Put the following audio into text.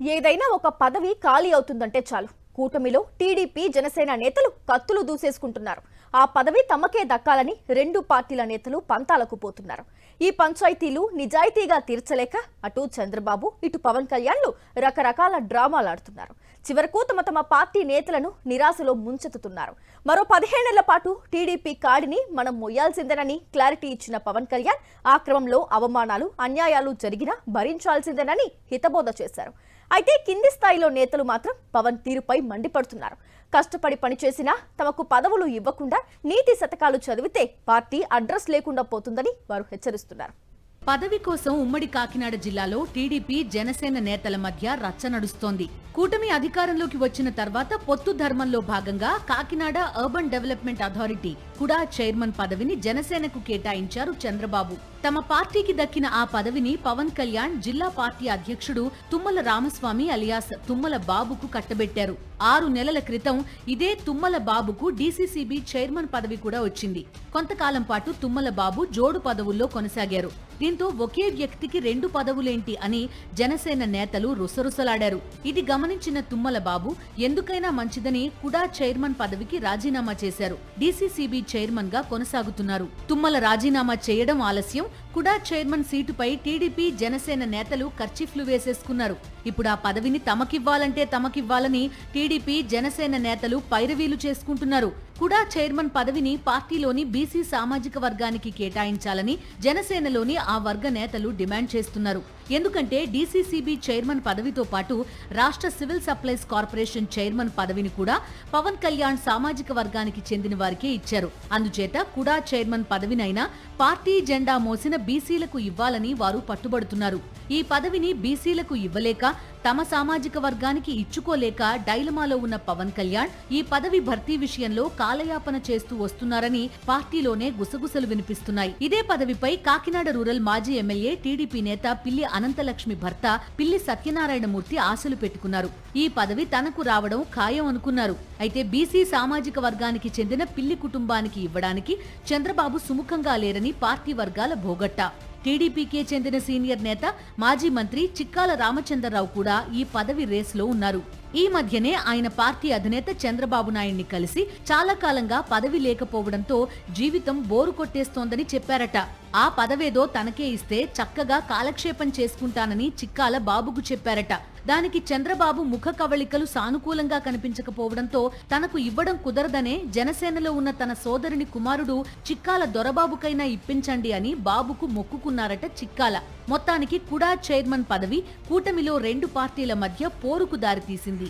ఏదైనా ఒక పదవి ఖాళీ అవుతుందంటే చాలు కూటమిలో టీడీపీ జనసేన నేతలు కత్తులు దూసేసుకుంటున్నారు. ఆ పదవి తమకే దక్కాలని రెండు పార్టీల నేతలు పంతాలకు పోతున్నారు. ఈ పంచాయతీలు నిజాయితీగా తీర్చలేక అటు చంద్రబాబు ఇటు పవన్ కళ్యాణ్లు రకరకాల డ్రామాలు ఆడుతున్నారు. చివరకు తమ పార్టీ నేతలను నిరాశలో ముంచెత్తుతున్నారు. మరో 15 ఏళ్ల పాటు టీడీపీ కాడిని మనం మొయ్యాల్సిందేనని క్లారిటీ ఇచ్చిన పవన్ కళ్యాణ్ ఆ క్రమంలో అవమానాలు అన్యాయాలు జరిగినా భరించాల్సిందేనని హితబోధ చేశారు. అయితే కింది స్థాయిలో నేతలు మాత్రం పవన్ తీరుపై మండిపడుతున్నారు. కష్టపడి పనిచేసినా తమకు పదవులు ఇవ్వకుండా నీతి శతకాలు చదివితే పార్టీ అడ్రస్ లేకుండా పోతుందని వారు హెచ్చరిస్తున్నారు. పదవి కోసం ఉమ్మడి కాకినాడ జిల్లాలో టీడీపీ జనసేన నేతల మధ్య రచ్చ నడుస్తోంది. కూటమి అధికారంలోకి వచ్చిన తర్వాత పొత్తు ధర్మంలో భాగంగా కాకినాడ అర్బన్ డెవలప్మెంట్ అథారిటీ కుడా చైర్మన్ పదవిని జనసేనకు కేటాయించారు చంద్రబాబు. తమ పార్టీకి దక్కిన ఆ పదవిని పవన్ కళ్యాణ్ జిల్లా పార్టీ అధ్యక్షుడు తుమ్మల రామస్వామి అలియాస్ తుమ్మల బాబుకు కట్టబెట్టారు. 6 నెలల క్రితం ఇదే తుమ్మల బాబుకు డీసీసీబీ చైర్మన్ పదవి కూడా వచ్చింది. కొంతకాలం పాటు తుమ్మల బాబు జోడు పదవుల్లో కొనసాగారు. దీంతో ఒకే వ్యక్తికి 2 పదవులేంటి అని జనసేన నేతలు రుసరుసలాడారు. ఇది గమనించిన తుమ్మల బాబు ఎందుకైనా మంచిదని కుడా చైర్మన్ పదవికి రాజీనామా చేశారు. డీసీసీబీ చైర్మన్ గా కొనసాగుతున్నారు. తుమ్మల రాజీనామా చేయడం ఆలస్యం. కుడా చైర్మన్ సీటుపై టీడీపీ జనసేన నేతలు కర్చీఫ్లు వేసేసుకున్నారు. ఇప్పుడు ఆ పదవిని తమకివ్వాలంటే తమకివ్వాలని టీడీపీ జనసేన నేతలు పైరవీలు చేసుకుంటున్నారు. కుడా చైర్మన్ పదవిని పార్టీలోని బీసీ సామాజిక వర్గానికి కేటాయించాలని జనసేనలోని ఆ వర్గ నేతలు డిమాండ్ చేస్తున్నారు. ఎందుకంటే డీసీసీబీ చైర్మన్ పదవితో పాటు రాష్ట్ర సివిల్ సప్లైస్ కార్పొరేషన్ చైర్మన్ పదవిని కూడా పవన్ కళ్యాణ్ సామాజిక వర్గానికి చెందిన వారికే ఇచ్చారు. అందుచేత కుడా చైర్మన్ పదవినైనా పార్టీ జెండా మోసిన బీసీలకు ఇవ్వాలని వారు పట్టుబడుతున్నారు. ఈ పదవిని బీసీలకు ఇవ్వలేక తమ సామాజిక వర్గానికి ఇచ్చుకోలేక డైలమాలో ఉన్న పవన్ కళ్యాణ్ ఈ పదవి భర్తీ విషయంలో కాలయాపన చేస్తూ వస్తున్నారని పార్టీలోనే గుసగుసలు వినిపిస్తున్నాయి. ఇదే పదవిపై కాకినాడ రూరల్ మాజీ ఎమ్మెల్యే టీడీపీ నేత పిల్లి అనంతలక్ష్మి భర్త పిల్లి సత్యనారాయణమూర్తి ఆశలు పెట్టుకున్నారు. ఈ పదవి తనకు రావడం ఖాయం అనుకున్నారు. అయితే బీసీ సామాజిక వర్గానికి చెందిన పిల్లి కుటుంబానికి ఇవ్వడానికి చంద్రబాబు సుముఖంగా లేరని పార్టీ వర్గాల భోగట్టా. టీడీపీకే చెందిన సీనియర్ నేత మాజీ మంత్రి చిక్కాల రామచంద్రరావు కూడా ఈ పదవి రేసులో ఉన్నారు. ఈ మధ్యనే ఆయన పార్టీ అధినేత చంద్రబాబు నాయుడిని కలిసి చాలా కాలంగా పదవి లేకపోవడంతో జీవితం బోరు కొట్టేస్తోందని చెప్పారట. ఆ పదవేదో తనకే ఇస్తే చక్కగా కాలక్షేపం చేసుకుంటానని చిక్కాల బాబుకు చెప్పారట. దానికి చంద్రబాబు ముఖ కవళికలు సానుకూలంగా కనిపించకపోవడంతో తనకు ఇవ్వడం కుదరదనే జనసేనలో ఉన్న తన సోదరుని కుమారుడు చిక్కాల దొరబాబుకైనా ఇప్పించండి అని బాబుకు మొక్కుకున్నారట చిక్కాల. మొత్తానికి కుడా చైర్మన్ పదవి కూటమిలో 2 పార్టీల మధ్య పోరుకు దారితీసింది.